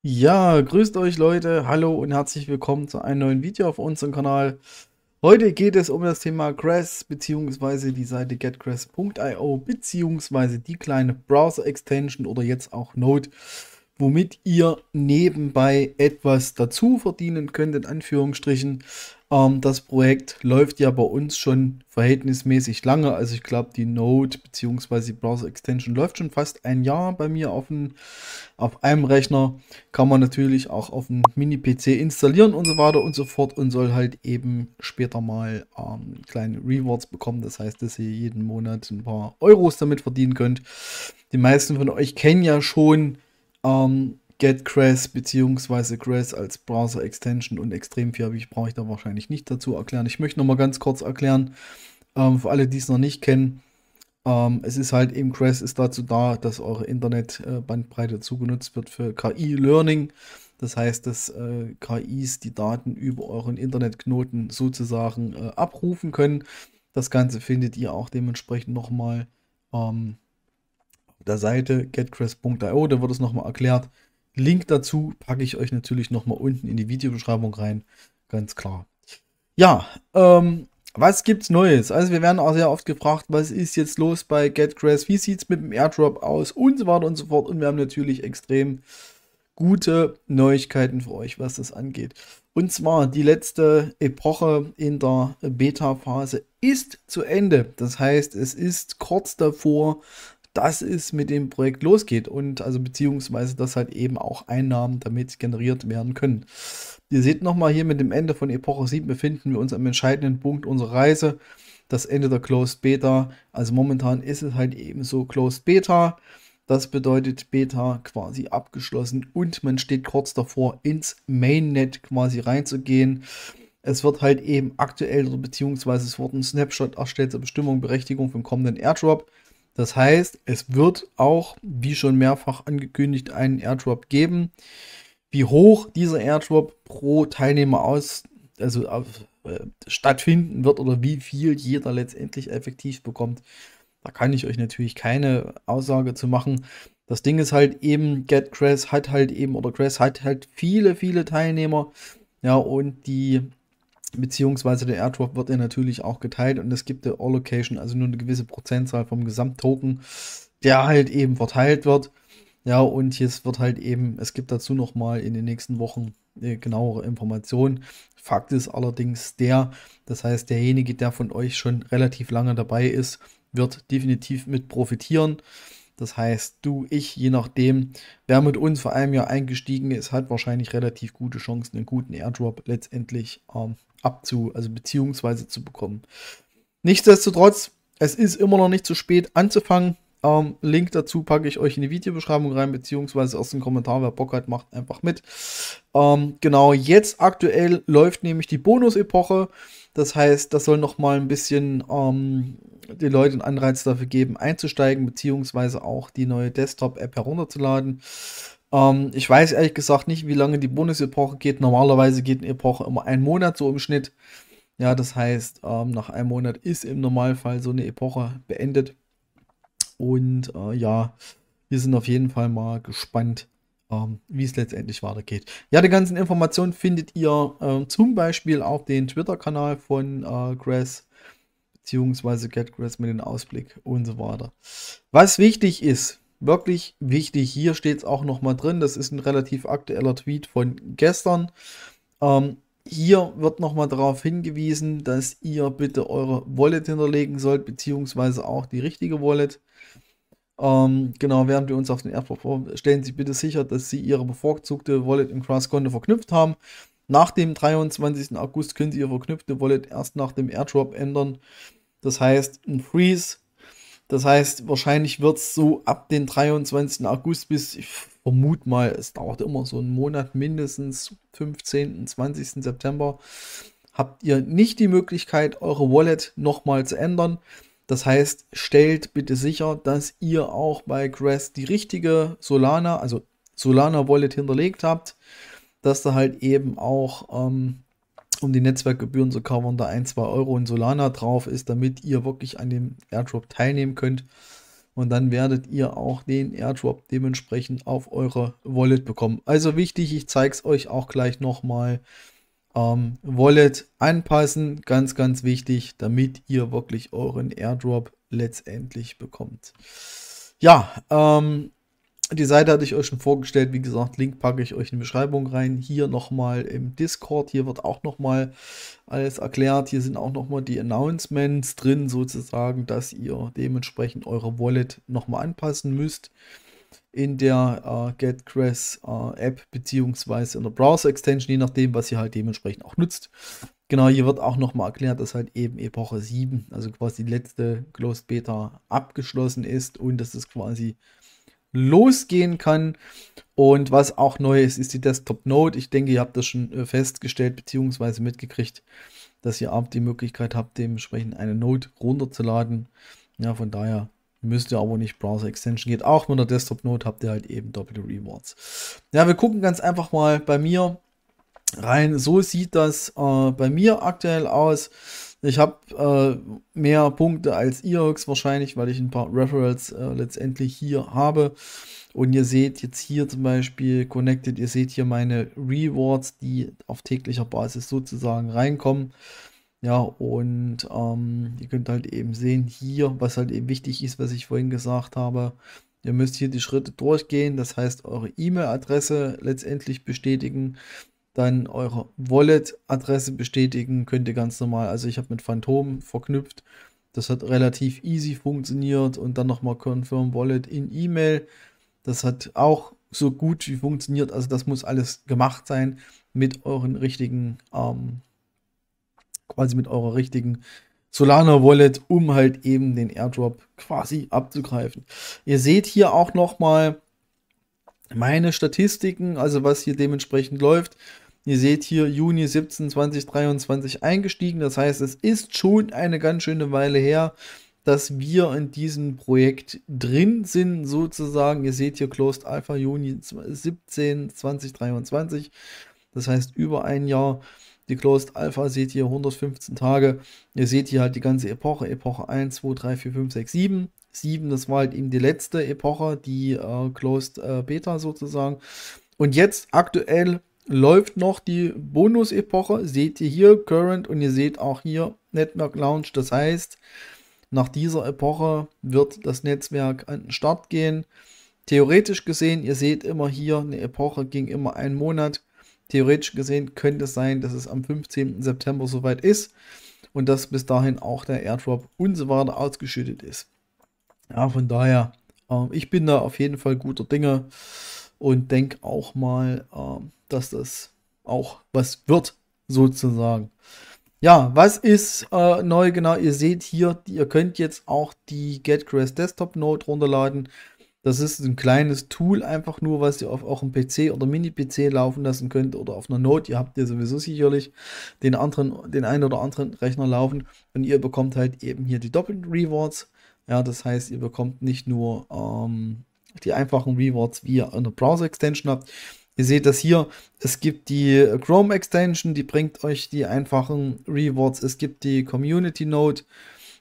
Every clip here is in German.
Ja, grüßt euch Leute, hallo und herzlich willkommen zu einem neuen Video auf unserem Kanal. Heute geht es um das Thema Grass beziehungsweise die Seite getgrass.io beziehungsweise die kleine Browser-Extension oder jetzt auch Node, womit ihr nebenbei etwas dazu verdienen könnt, in Anführungsstrichen. Das Projekt läuft ja bei uns schon verhältnismäßig lange, also ich glaube die Node beziehungsweise die Browser-Extension läuft schon fast ein Jahr bei mir auf einem Rechner. Kann man natürlich auch auf einem Mini-PC installieren und so weiter und so fort und soll halt eben später mal kleine Rewards bekommen. Das heißt, dass ihr jeden Monat ein paar Euros damit verdienen könnt. Die meisten von euch kennen ja schon GetCrass bzw. Grass als Browser-Extension und extrem viel brauche ich da wahrscheinlich nicht dazu erklären. Ich möchte noch mal ganz kurz erklären, für alle, die es noch nicht kennen. Es ist halt eben, Grass ist dazu da, dass eure Internetbandbreite zugenutzt wird für KI-Learning. Das heißt, dass KIs die Daten über euren Internetknoten sozusagen abrufen können. Das Ganze findet ihr auch dementsprechend nochmal auf der Seite getgrass.io. Da wird es nochmal erklärt. Link dazu packe ich euch natürlich nochmal unten in die Videobeschreibung rein. Ganz klar. Ja, was gibt's Neues? Also wir werden auch sehr oft gefragt, was ist jetzt los bei GetGrass? Wie sieht's mit dem Airdrop aus? Und so weiter und so fort. Und wir haben natürlich extrem gute Neuigkeiten für euch, was das angeht. Und zwar die letzte Epoche in der Beta-Phase ist zu Ende. Das heißt, es ist kurz davor, dass es mit dem Projekt losgeht und also beziehungsweise, dass halt eben auch Einnahmen damit generiert werden können. Ihr seht nochmal hier mit dem Ende von Epoche 7 befinden wir uns am entscheidenden Punkt unserer Reise. Das Ende der Closed Beta. Also momentan ist es halt eben so Closed Beta. Das bedeutet Beta quasi abgeschlossen und man steht kurz davor, ins Mainnet quasi reinzugehen. Es wird halt eben aktuell oder beziehungsweise es wurde ein Snapshot erstellt zur Bestimmung Berechtigung vom kommenden Airdrop. Das heißt, es wird auch, wie schon mehrfach angekündigt, einen Airdrop geben. Wie hoch dieser Airdrop pro Teilnehmer stattfinden wird oder wie viel jeder letztendlich effektiv bekommt, da kann ich euch natürlich keine Aussage zu machen. Das Ding ist halt eben, GetGrass hat halt eben, oder Grass hat halt viele, viele Teilnehmer. Ja, und beziehungsweise der Airdrop wird ja natürlich auch geteilt und es gibt der Allocation, also nur eine gewisse Prozentzahl vom Gesamttoken, der halt eben verteilt wird. Ja, und jetzt wird halt eben, es gibt dazu nochmal in den nächsten Wochen genauere Informationen. Fakt ist allerdings der, das heißt, derjenige, der von euch schon relativ lange dabei ist, wird definitiv mit profitieren. Das heißt, du, ich, je nachdem, wer mit uns vor einem Jahr eingestiegen ist, hat wahrscheinlich relativ gute Chancen, einen guten Airdrop letztendlich also beziehungsweise zu bekommen. Nichtsdestotrotz, es ist immer noch nicht zu spät anzufangen. Link dazu packe ich euch in die Videobeschreibung rein, beziehungsweise aus dem Kommentar, wer Bock hat, macht einfach mit. Genau, jetzt aktuell läuft nämlich die Bonus-Epoche. Das heißt, das soll noch mal ein bisschen den Leuten Anreiz dafür geben, einzusteigen, beziehungsweise auch die neue Desktop-App herunterzuladen. Ich weiß ehrlich gesagt nicht, wie lange die Bonus-Epoche geht. Normalerweise geht eine Epoche immer einen Monat so im Schnitt. Ja, das heißt, nach einem Monat ist im Normalfall so eine Epoche beendet. Und ja, wir sind auf jeden Fall mal gespannt, wie es letztendlich weitergeht. Ja, die ganzen Informationen findet ihr zum Beispiel auf den Twitter-Kanal von Grass beziehungsweise GetGrass mit dem Ausblick und so weiter. Was wichtig ist, wirklich wichtig, hier steht es auch noch mal drin, das ist ein relativ aktueller Tweet von gestern. Hier wird noch mal darauf hingewiesen, dass ihr bitte eure Wallet hinterlegen sollt, beziehungsweise auch die richtige Wallet. Genau, während wir uns auf den Airdrop freuen, stellen Sie bitte sicher, dass Sie Ihre bevorzugte Wallet im Grass-Konto verknüpft haben. Nach dem 23. August können Sie Ihre verknüpfte Wallet erst nach dem Airdrop ändern. Das heißt, ein Freeze. Das heißt, wahrscheinlich wird es so ab dem 23. August bis, ich vermute mal, es dauert immer so einen Monat, mindestens 15., 20. September, habt ihr nicht die Möglichkeit, eure Wallet nochmal zu ändern. Das heißt, stellt bitte sicher, dass ihr auch bei Grass die richtige Solana, also Solana Wallet hinterlegt habt, dass da halt eben auch, um die Netzwerkgebühren zu covern, da 1, 2 Euro in Solana drauf ist, damit ihr wirklich an dem Airdrop teilnehmen könnt. und dann werdet ihr auch den Airdrop dementsprechend auf eure Wallet bekommen. Also wichtig, ich zeige es euch auch gleich nochmal. Wallet anpassen, ganz, ganz wichtig, damit ihr wirklich euren Airdrop letztendlich bekommt. Ja, die Seite hatte ich euch schon vorgestellt. Wie gesagt, Link packe ich euch in die Beschreibung rein. Hier nochmal im Discord. Hier wird auch nochmal alles erklärt. Hier sind auch nochmal die Announcements drin, sozusagen, dass ihr dementsprechend eure Wallet nochmal anpassen müsst in der GetCrash App beziehungsweise in der Browser Extension, je nachdem, was ihr halt dementsprechend auch nutzt. Genau, hier wird auch nochmal erklärt, dass halt eben Epoche 7, also quasi die letzte Closed Beta abgeschlossen ist und dass es quasi losgehen kann. Und was auch neu ist, ist die Desktop Note. Ich denke, ihr habt das schon festgestellt bzw. mitgekriegt, dass ihr auch die Möglichkeit habt, dementsprechend eine Note runterzuladen. Ja, von daher müsst ihr aber nicht Browser Extension. Geht auch mit der Desktop Note, habt ihr halt eben doppelte Rewards. Ja, wir gucken ganz einfach mal bei mir rein. So sieht das bei mir aktuell aus. Ich habe mehr Punkte als ihr höchstwahrscheinlich, weil ich ein paar Referrals letztendlich hier habe. Und ihr seht jetzt hier zum Beispiel Connected, ihr seht hier meine Rewards, die auf täglicher Basis sozusagen reinkommen. Ja, und ihr könnt halt eben sehen hier, was halt eben wichtig ist, was ich vorhin gesagt habe. Ihr müsst hier die Schritte durchgehen, das heißt eure E-Mail-Adresse letztendlich bestätigen. Dann eure Wallet-Adresse bestätigen, könnt ihr ganz normal, also ich habe mit Phantom verknüpft, das hat relativ easy funktioniert und dann nochmal Confirm Wallet in E-Mail, das hat auch so gut wie funktioniert, also das muss alles gemacht sein mit euren richtigen, quasi mit eurer richtigen Solana Wallet, um halt eben den Airdrop quasi abzugreifen. Ihr seht hier auch nochmal meine Statistiken, also was hier dementsprechend läuft. Ihr seht hier Juni 17, 2023 eingestiegen. Das heißt, es ist schon eine ganz schöne Weile her, dass wir in diesem Projekt drin sind, sozusagen. Ihr seht hier Closed Alpha Juni 17, 2023. Das heißt, über ein Jahr. Die Closed Alpha seht ihr 115 Tage. Ihr seht hier halt die ganze Epoche. Epoche 1, 2, 3, 4, 5, 6, 7. 7, das war halt eben die letzte Epoche, die Closed Beta sozusagen. Und jetzt aktuell läuft noch die Bonus-Epoche. Seht ihr hier Current und ihr seht auch hier Network Launch. Das heißt, nach dieser Epoche wird das Netzwerk an den Start gehen. Theoretisch gesehen, ihr seht immer hier, eine Epoche ging immer einen Monat. Theoretisch gesehen könnte es sein, dass es am 15. September soweit ist und dass bis dahin auch der Airdrop und so weiter ausgeschüttet ist. Ja, von daher, ich bin da auf jeden Fall guter Dinge und denke auch mal, dass das auch was wird, sozusagen. Ja, was ist neu? Genau, ihr seht hier, ihr könnt jetzt auch die GetCrash Desktop Note runterladen. Das ist ein kleines Tool, einfach nur, was ihr auf eurem PC oder Mini-PC laufen lassen könnt oder auf einer Note. Ihr habt ja sowieso sicherlich den einen oder anderen Rechner laufen und ihr bekommt halt eben hier die doppelten Rewards. Ja, das heißt, ihr bekommt nicht nur die einfachen Rewards, wie ihr eine Browser-Extension habt. Ihr seht das hier, es gibt die Chrome-Extension, die bringt euch die einfachen Rewards. Es gibt die Community-Note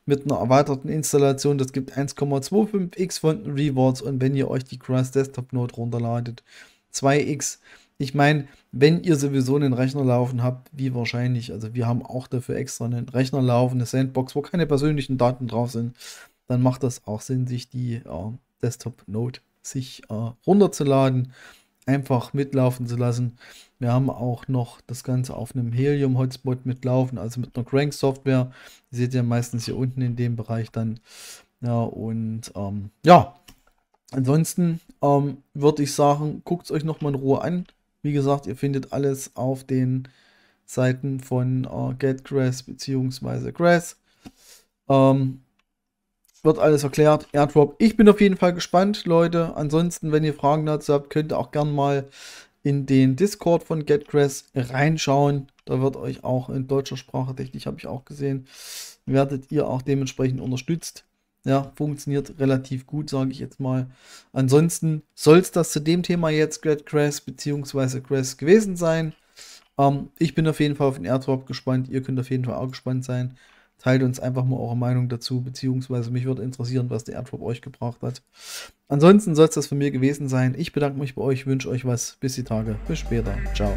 mit einer erweiterten Installation, das gibt 1,25x von Rewards und wenn ihr euch die Crash Desktop Note runterladet, 2x. Ich meine, wenn ihr sowieso einen Rechner laufen habt, wie wahrscheinlich, also wir haben auch dafür extra einen Rechner laufen, eine Sandbox, wo keine persönlichen Daten drauf sind, dann macht das auch Sinn, sich die Desktop Note runterzuladen, einfach mitlaufen zu lassen. Wir haben auch noch das Ganze auf einem Helium-Hotspot mitlaufen, also mit einer Crank-Software. Die seht ihr meistens hier unten in dem Bereich dann. Ja, und ja, ansonsten würde ich sagen, guckt es euch nochmal in Ruhe an. Wie gesagt, ihr findet alles auf den Seiten von GetCrash bzw. Grass. Wird alles erklärt. Airdrop. Ich bin auf jeden Fall gespannt, Leute. Ansonsten, wenn ihr Fragen dazu habt, könnt ihr auch gerne mal in den Discord von GetCrash reinschauen. Da wird euch auch in deutscher Sprache, technisch habe ich auch gesehen, werdet ihr auch dementsprechend unterstützt. Ja, funktioniert relativ gut, sage ich jetzt mal. Ansonsten soll es das zu dem Thema jetzt GetCrash bzw. Grass gewesen sein. Ich bin auf jeden Fall auf den Airdrop gespannt. Ihr könnt auf jeden Fall auch gespannt sein. Teilt uns einfach mal eure Meinung dazu, beziehungsweise mich würde interessieren, was der Airdrop euch gebracht hat. Ansonsten soll es das von mir gewesen sein. Ich bedanke mich bei euch, wünsche euch was. Bis die Tage. Bis später. Ciao.